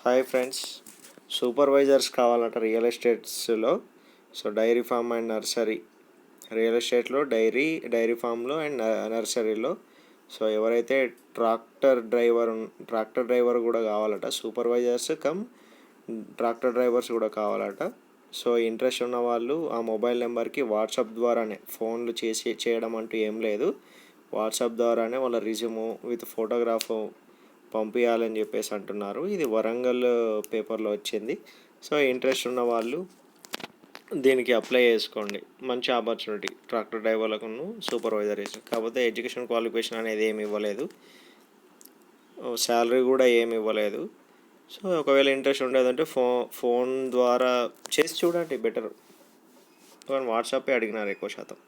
Hi friends, supervisors కావాలట real ఎస్టేట్స్లో. So dairy farm and nursery, real ఎస్టేట్లో dairy ఫామ్లో అండ్ నర్సరీలో. సో ఎవరైతే ట్రాక్టర్ డ్రైవర్ కూడా కావాలట, సూపర్వైజర్స్ కమ్ ట్రాక్టర్ డ్రైవర్స్ కూడా కావాలట. సో ఇంట్రెస్ట్ ఉన్న వాళ్ళు ఆ మొబైల్ నెంబర్కి వాట్సాప్ ద్వారానే, ఫోన్లు చేయడం అంటూ ఏం లేదు, వాట్సాప్ ద్వారానే వాళ్ళ రిజ్యూము విత్ ఫోటోగ్రాఫ్ పంపించాలని చెప్పేసి అంటున్నారు. ఇది వరంగల్ పేపర్లో వచ్చింది. సో ఇంట్రెస్ట్ ఉన్న వాళ్ళు దీనికి అప్లై చేసుకోండి. మంచి ఆపర్చునిటీ ట్రాక్టర్ డ్రైవర్లకు సూపర్వైజర్ వేసి. కాకపోతే ఎడ్యుకేషన్ క్వాలిఫికేషన్ అనేది ఏమి ఇవ్వలేదు, శాలరీ కూడా ఏమి ఇవ్వలేదు. సో ఒకవేళ ఇంట్రెస్ట్ ఉండేదంటే ఫోన్ ద్వారా చేసి చూడండి, బెటర్. వాట్సాపే అడిగినారు ఎక్కువ శాతం.